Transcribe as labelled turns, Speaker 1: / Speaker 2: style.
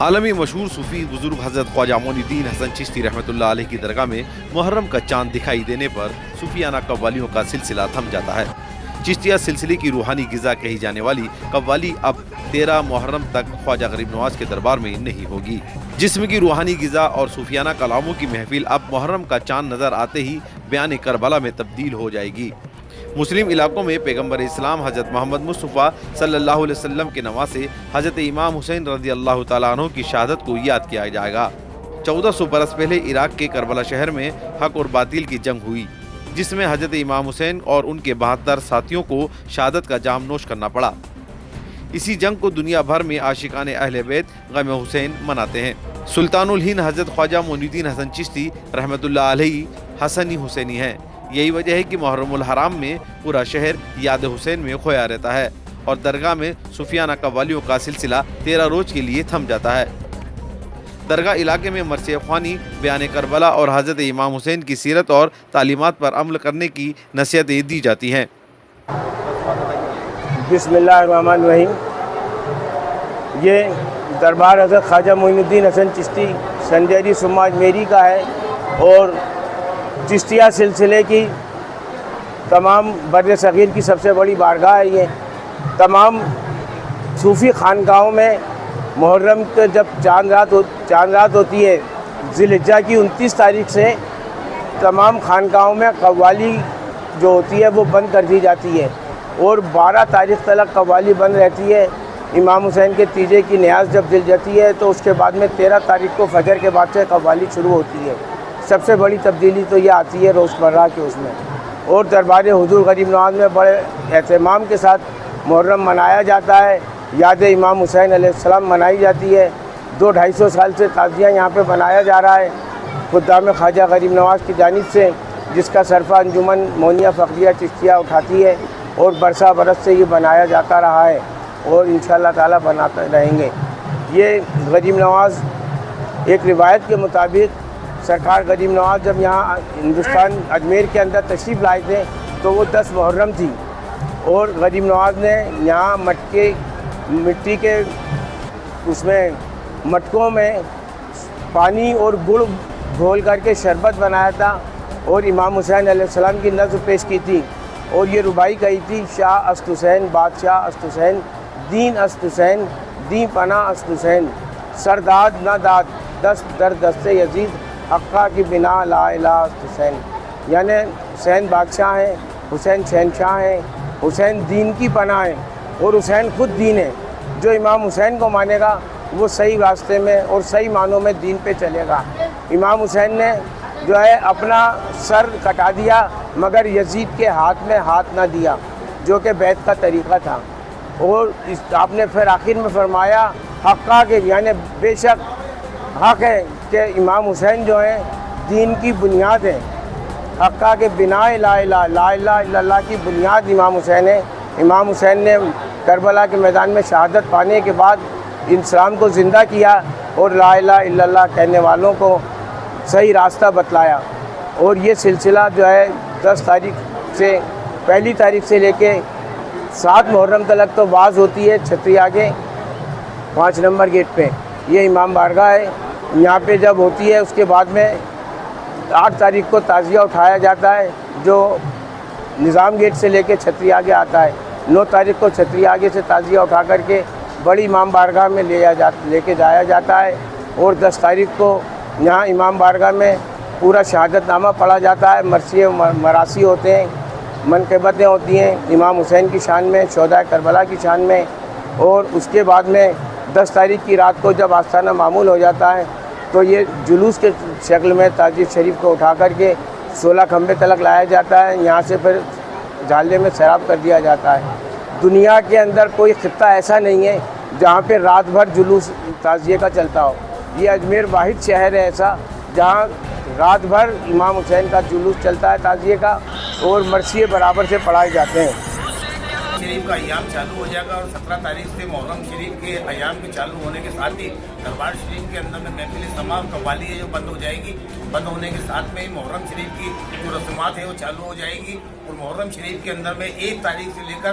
Speaker 1: عالمی مشہور صوفی بزرگ حضرت خواجہ معین الدین حسن چشتی رحمۃ اللہ علیہ کی درگاہ میں محرم کا چاند دکھائی دینے پر صوفیانہ قوالیوں کا سلسلہ تھم جاتا ہے۔ چشتیہ سلسلے کی روحانی غذا کہی جانے والی قوالی اب 13 محرم تک خواجہ غریب نواز کے دربار میں نہیں ہوگی۔ جسم کی روحانی غذا اور صوفیانہ کلاموں کی محفل اب محرم کا چاند نظر آتے ہی بیان کربلا میں تبدیل ہو جائے گی۔ مسلم علاقوں میں پیغمبر اسلام حضرت محمد مصطفیٰ صلی اللہ علیہ وسلم کے نواسے حضرت امام حسین رضی اللہ تعالیٰ عنہ کی شہادت کو یاد کیا جائے گا۔ 1400 برس پہلے عراق کے کربلا شہر میں حق اور باطل کی جنگ ہوئی، جس میں حضرت امام حسین اور ان کے 72 ساتھیوں کو شہادت کا جام نوش کرنا پڑا۔ اسی جنگ کو دنیا بھر میں عاشقان اہل بیت غم حسین مناتے ہیں۔ سلطان الہند حضرت خواجہ معین الدین حسن چشتی رحمۃ اللہ علیہ حسنی حسینی ہیں۔ یہی وجہ ہے کہ محرم الحرام میں پورا شہر یاد حسین میں کھویا رہتا ہے اور درگاہ میں صوفیانہ قوالیوں کا سلسلہ 13 روز کے لیے تھم جاتا ہے۔ درگاہ علاقے میں مرثیہ خوانی، بیان کربلا اور حضرت امام حسین کی سیرت اور تعلیمات پر عمل کرنے کی نصیحتیں دی جاتی ہیں۔
Speaker 2: بسم اللہ الرحمن الرحیم۔ یہ دربار حضرت خواجہ معین الدین حسن چشتی سنجیری سماج میری کا ہے اور چشتیہ سلسلے کی تمام بر صغیر کی سب سے بڑی بارگاہ ہے۔ یہ تمام صوفی خانقاہوں میں محرم کے جب چاند رات ہوتی ہے، ذی الحجہ کی 29 تاریخ سے تمام خانقاہوں میں قوالی جو ہوتی ہے وہ بند کر دی جاتی ہے اور 12 تاریخ تک قوالی بند رہتی ہے۔ امام حسین کے تیجے کی نیاز جب دل جاتی ہے تو اس کے بعد میں 13 تاریخ کو فجر کے بعد سے قوالی شروع ہوتی ہے۔ سب سے بڑی تبدیلی تو یہ آتی ہے روزمرہ کے اس میں، اور دربار حضور غریب نواز میں بڑے اہتمام کے ساتھ محرم منایا جاتا ہے۔ یاد امام حسین علیہ السلام منائی جاتی ہے۔ 200-250 سال سے تعزیہ یہاں پہ بنایا جا رہا ہے خدام خواجہ غریب نواز کی جانب سے، جس کا سرفہ انجمن مونیہ فقریہ چشتیہ اٹھاتی ہے اور برسہ برس سے یہ بنایا جاتا رہا ہے اور انشاءاللہ تعالیٰ بناتے رہیں گے۔ یہ غریب نواز ایک روایت کے مطابق سرکار غریب نواز جب یہاں ہندوستان اجمیر کے اندر تشریف لائے تھے تو وہ 10 محرم تھی اور غریب نواز نے یہاں مٹی کے اس میں مٹکوں میں پانی اور گڑ گھول کر کے شربت بنایا تھا اور امام حسین علیہ السلام کی نظر پیش کی تھی اور یہ ربائی کہی تھی: شاہ است حسین، بادشاہ است حسین، دین است حسین، دین پناہ است حسین، سرداد نہ داد، دست در دست یزید، حقہ کی بنا لا الہ است حسین۔ یعنی حسین بادشاہ ہیں، حسین شہنشاہ ہیں، حسین دین کی پناہ ہیں اور حسین خود دین ہے۔ جو امام حسین کو مانے گا وہ صحیح راستے میں اور صحیح معنوں میں دین پہ چلے گا۔ امام حسین نے جو ہے اپنا سر کٹا دیا مگر یزید کے ہاتھ میں ہاتھ نہ دیا، جو کہ بیعت کا طریقہ تھا، اور آپ نے پھر آخر میں فرمایا حقہ کے، یعنی بے شک حق ہے کہ امام حسین جو ہیں دین کی بنیاد ہے۔ حقہ کے بنا لا الہ الا اللہ کی بنیاد امام حسین ہے۔ امام حسین نے کربلا کے میدان میں شہادت پانے کے بعد اسلام کو زندہ کیا اور لا الہ الا اللہ کہنے والوں کو صحیح راستہ بتلایا، اور یہ سلسلہ جو ہے 10 تاریخ سے، پہلی تاریخ سے لے کے 7 محرم تک تو واز ہوتی ہے چھتری آگے 5 نمبر گیٹ پہ، یہ امام بارگاہ ہے یہاں پہ جب ہوتی ہے۔ اس کے بعد میں 8 تاریخ کو تعزیہ اٹھایا جاتا ہے جو نظام گیٹ سے لے کے چھتری آگے آتا ہے۔ 9 تاریخ کو چھتری آگے سے تعزیہ اٹھا کر کے بڑی امام بارگاہ میں لے کے جایا جاتا ہے، اور 10 تاریخ کو یہاں امام بارگاہ میں پورا شہادت نامہ پڑھا جاتا ہے۔ مرثیے مراثی ہوتے ہیں، منقبتیں ہوتی ہیں امام حسین کی شان میں، شہداء کربلا کی شان میں، اور اس کے بعد میں 10 تاریخ کی رات کو جب آستانہ معمول ہو جاتا ہے تو یہ جلوس کے شکل میں تعزیہ شریف کو اٹھا کر کے 16 کھمبے تلک لایا جاتا ہے۔ یہاں سے پھر جھالے میں سیراب کر دیا جاتا ہے۔ دنیا کے اندر کوئی خطہ ایسا نہیں ہے جہاں پہ رات بھر جلوس تعزیے کا چلتا ہو۔ یہ اجمیر واحد شہر ہے ایسا جہاں رات بھر امام حسین کا جلوس چلتا ہے تعزیے کا، اور مرثیے برابر سے پڑھائے جاتے ہیں۔
Speaker 3: شریف کا ایام چالو ہو جائے گا اور 17 تاریخ سے محرم شریف کے ایام کے چالو ہونے کے ساتھ ہی دربار شریف کے اندر میں محفل تمام قوالی ہے جو بند ہو جائے گی۔ بند ہونے کے ساتھ میں محرم شریف کی جو رسومات ہے وہ چالو ہو جائے گی، اور محرم شریف کے اندر میں 1 تاریخ سے لے کر